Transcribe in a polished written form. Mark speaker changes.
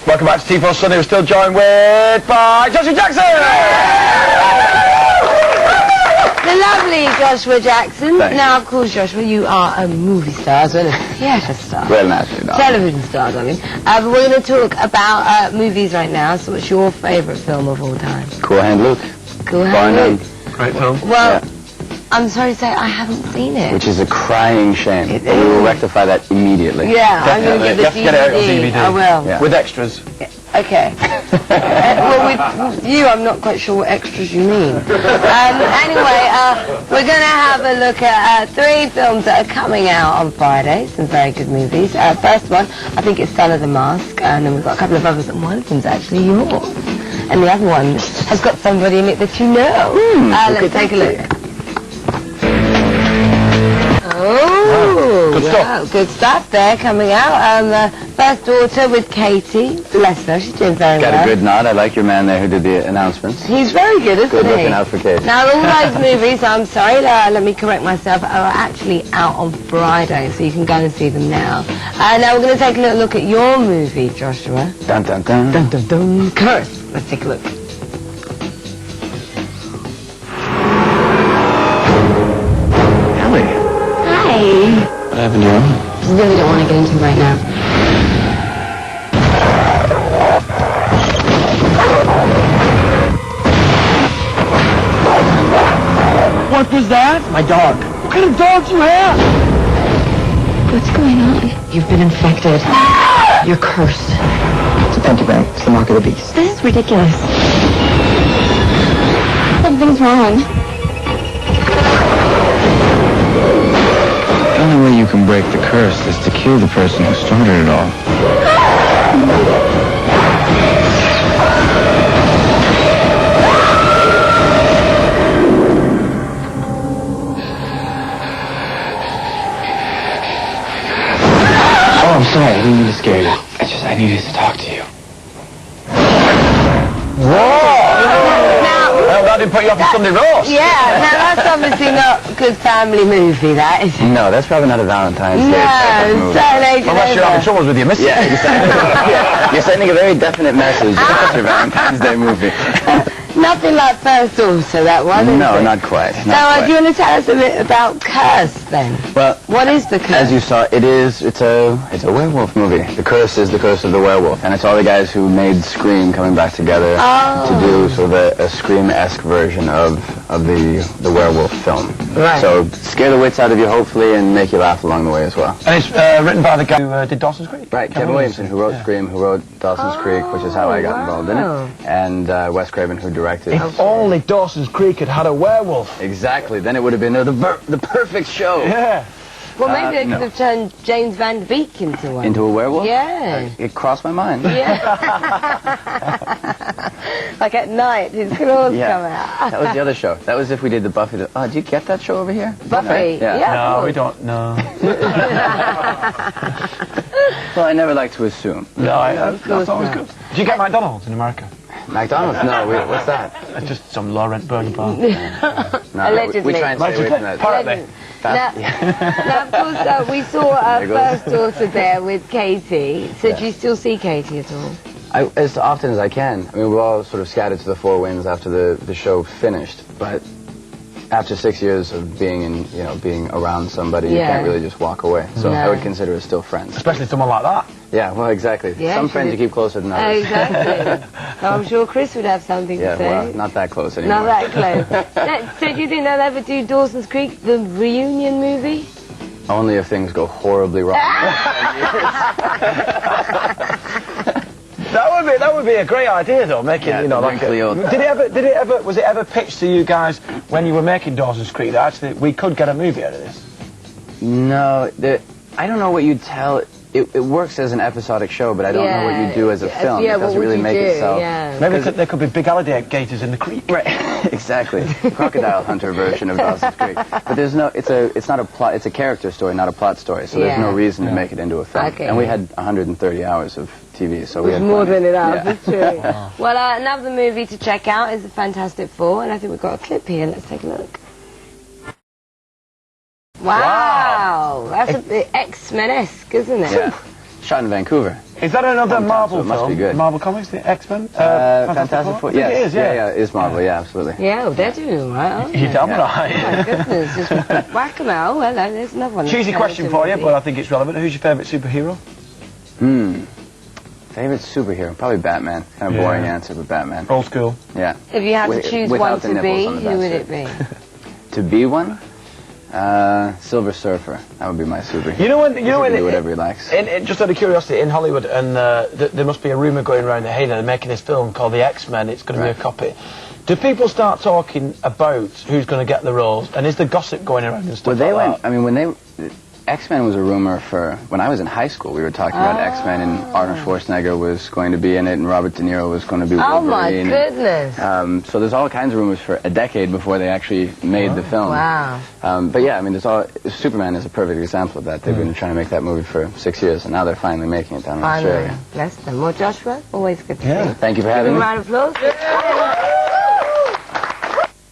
Speaker 1: Welcome back to T4 Sunday. We're still joined with by Joshua Jackson!
Speaker 2: The lovely Joshua Jackson.
Speaker 1: Thank
Speaker 2: now, of course, Joshua, you are a movie star as well as a theatre star.
Speaker 1: Well, naturally not.
Speaker 2: Television star, darling. But we're going to talk about movies right now. So what's your favourite film of all time?
Speaker 1: Cool Hand Luke.
Speaker 2: Cool Hand Luke.
Speaker 1: Great film.
Speaker 2: Well, yeah. I'm sorry to say I haven't seen it.
Speaker 1: Which is a crying shame. We will rectify that immediately.
Speaker 2: Yeah, I'm going to get the DVD. I will.
Speaker 1: Yeah. With extras.
Speaker 2: Okay. Well, with you, I'm not quite sure what extras you mean. Anyway, we're going to have a look at 3 films that are coming out on Friday. Some very good movies. First one, I think it's Son of the Mask, and then we've got a couple of others, and one of them's actually yours. And the other one has got somebody in it that you know. Let's take a look. Oh,
Speaker 1: good stuff.
Speaker 2: Good stuff there coming out. First Daughter with Katie. Bless her, she's doing very well.
Speaker 1: Got a good nod. I like your man there who did the announcements.
Speaker 2: He's very good, isn't he?
Speaker 1: Good looking out for Katie.
Speaker 2: Now, all those movies, I'm sorry, let me correct myself, are actually out on Friday, so you can go and see them now. Now we're going to take a little look at your movie, Joshua.
Speaker 1: Dun dun dun.
Speaker 2: Dun dun dun. Curse. Let's take a look.
Speaker 1: What happened to you?
Speaker 2: I really don't want to get into it right now.
Speaker 3: What was that? My dog. What kind of dog do you have?
Speaker 4: What's going on? You've been infected. You're cursed.
Speaker 3: It's a pentagram. It's the mark of the beast.
Speaker 4: This is ridiculous. Something's wrong.
Speaker 5: The only way you can break the curse is to kill the person who started it all.
Speaker 3: Oh, I'm sorry. I didn't mean to scare you. I needed to talk to you.
Speaker 1: Well, that didn't put you off a Sunday roast.
Speaker 2: Yeah, now that's obviously not a good family movie, that is.
Speaker 1: No, that's probably not a Valentine's Day
Speaker 2: No,
Speaker 1: type of movie.
Speaker 2: so late.
Speaker 1: Unless you're having troubles with your missus. Yeah, you're sending a very definite message. It's your Valentine's Day movie.
Speaker 2: Nothing like First Daughter, that one, is
Speaker 1: No,
Speaker 2: it?
Speaker 1: not quite.
Speaker 2: So, do you want to tell us a bit about Curse, then?
Speaker 1: Well,
Speaker 2: What is the Curse?
Speaker 1: as you saw, it's a werewolf movie. The curse is the curse of the werewolf, and it's all the guys who made Scream coming back together to do sort of a Scream-esque version of the werewolf film.
Speaker 2: Right.
Speaker 1: So scare the wits out of you, hopefully, and make you laugh along the way as well.
Speaker 3: And it's written by the guy who did Dawson's Creek.
Speaker 1: Right, Kevin Williamson, who wrote Scream, who wrote Dawson's Creek, which is how I got involved in
Speaker 2: wow.
Speaker 1: it, and Wes Craven, who directed.
Speaker 3: If only Dawson's Creek had a werewolf.
Speaker 1: Exactly. Then it would have been the perfect show.
Speaker 3: Yeah.
Speaker 2: Well, maybe they
Speaker 1: no.
Speaker 2: could have turned James Van Der Beek into one.
Speaker 1: Into a werewolf?
Speaker 2: Yeah.
Speaker 1: It crossed my mind.
Speaker 2: Yeah. Like at night, his claws
Speaker 1: Yeah.
Speaker 2: come out.
Speaker 1: That was the other show. That was if we did the Buffy. Oh, do you get that show over here?
Speaker 2: Buffy?
Speaker 1: Right? Yeah.
Speaker 2: Yeah.
Speaker 3: No, we don't. No.
Speaker 1: Well, I never like to assume.
Speaker 3: No, that's always
Speaker 2: not.
Speaker 3: good. Do you get McDonald's in America?
Speaker 1: McDonald's? No, what's that?
Speaker 3: It's just some low-rent burger bar.
Speaker 1: No,
Speaker 2: Allegedly.
Speaker 1: we try and stay away from that.
Speaker 3: Apparently.
Speaker 2: Now, of course, we saw
Speaker 1: There goes.
Speaker 2: First Daughter there with Katie. So do you still see Katie at all?
Speaker 1: As often as I can. I mean, we're all sort of scattered to the four winds after the show finished, but after 6 years of being being around somebody, you
Speaker 2: Yeah.
Speaker 1: can't really just walk away. So
Speaker 2: No.
Speaker 1: I would consider us still friends.
Speaker 3: Especially someone like that.
Speaker 1: Yeah, well, exactly.
Speaker 2: Yeah,
Speaker 1: Some
Speaker 2: she
Speaker 1: friends you
Speaker 2: did.
Speaker 1: keep closer than others.
Speaker 2: Exactly. I'm sure Chris would have something
Speaker 1: Yeah,
Speaker 2: to say.
Speaker 1: well, not that close anymore.
Speaker 2: Not that close. So do you think they'll ever do Dawson's Creek, the reunion movie?
Speaker 1: Only if things go horribly wrong.
Speaker 3: That would be a great idea, though. Making like
Speaker 1: Wrinkly old-
Speaker 3: was it ever pitched to you guys when you were making Dawson's Creek that actually we could get a movie out of this?
Speaker 1: No, I don't know what you'd tell. It works as an episodic show, but I don't know what you do as a film.
Speaker 2: Yeah,
Speaker 1: it doesn't
Speaker 2: what would
Speaker 1: really
Speaker 2: you
Speaker 1: make
Speaker 2: do?
Speaker 1: itself.
Speaker 2: Yeah.
Speaker 3: Maybe there could be big alligators in the creek.
Speaker 1: Right, exactly. Crocodile Hunter version of Dawson's Creek. But there's no. It's not a plot. It's a character story, not a plot story. So there's no
Speaker 2: Yeah.
Speaker 1: reason to make it into a film.
Speaker 2: Okay.
Speaker 1: And we had 130 hours of TV, so we had
Speaker 2: More
Speaker 1: plenty.
Speaker 2: than enough,
Speaker 1: Yeah.
Speaker 2: it's true. Well, another movie to check out is The Fantastic Four, and I think we've got a clip here. Let's take a look. Wow! That's a bit X-Men-esque, isn't it?
Speaker 1: Yeah. Shot in Vancouver.
Speaker 3: Is that another
Speaker 1: Hometown,
Speaker 3: Marvel
Speaker 1: so it must
Speaker 3: film?
Speaker 1: be good.
Speaker 3: Marvel Comics, the X-Men?
Speaker 1: Fantastic Four?
Speaker 3: I think
Speaker 1: Yes.
Speaker 3: it is, yeah.
Speaker 1: It is Marvel, yeah, absolutely.
Speaker 2: Yeah, well, they're doing all right, aren't they?
Speaker 3: You're damn
Speaker 2: Oh,
Speaker 3: right.
Speaker 2: my goodness, just whack 'em out. Well, there's another one.
Speaker 3: Cheesy question for you, but I think it's relevant. Who's your favourite superhero?
Speaker 1: Favorite superhero? Probably Batman. Kind of boring answer, but Batman.
Speaker 3: Old school.
Speaker 1: Yeah.
Speaker 2: If you had to choose one
Speaker 1: without the
Speaker 2: to
Speaker 1: nipples
Speaker 2: be,
Speaker 1: on the
Speaker 2: who would
Speaker 1: back
Speaker 2: it be?
Speaker 1: To be one? Silver Surfer. That would be my superhero.
Speaker 3: You know when?
Speaker 1: He can do whatever he likes.
Speaker 3: Just out of curiosity, in Hollywood, and there must be a rumour going around that hey, they're making this film called The X-Men. It's going to be a copy. Do people start talking about who's going to get the roles? And is the gossip going around and stuff
Speaker 1: Well, they
Speaker 3: like
Speaker 1: went.
Speaker 3: that?
Speaker 1: I mean, when X-Men was a rumor for when I was in high school. We were talking about X-Men, and Arnold Schwarzenegger was going to be in it, and Robert De Niro was going to be Wolverine.
Speaker 2: Oh my goodness!
Speaker 1: So there's all kinds of rumors for a decade before they actually made the film.
Speaker 2: Wow.
Speaker 1: But yeah, I mean, Superman is a perfect example of that. They've been trying to make that movie for 6 years, and now they're finally making it down in Australia.
Speaker 2: Bless them. Well, Joshua, always good to see you.
Speaker 1: Thank you for
Speaker 2: Give
Speaker 1: having
Speaker 2: him a
Speaker 1: me.
Speaker 2: round of applause.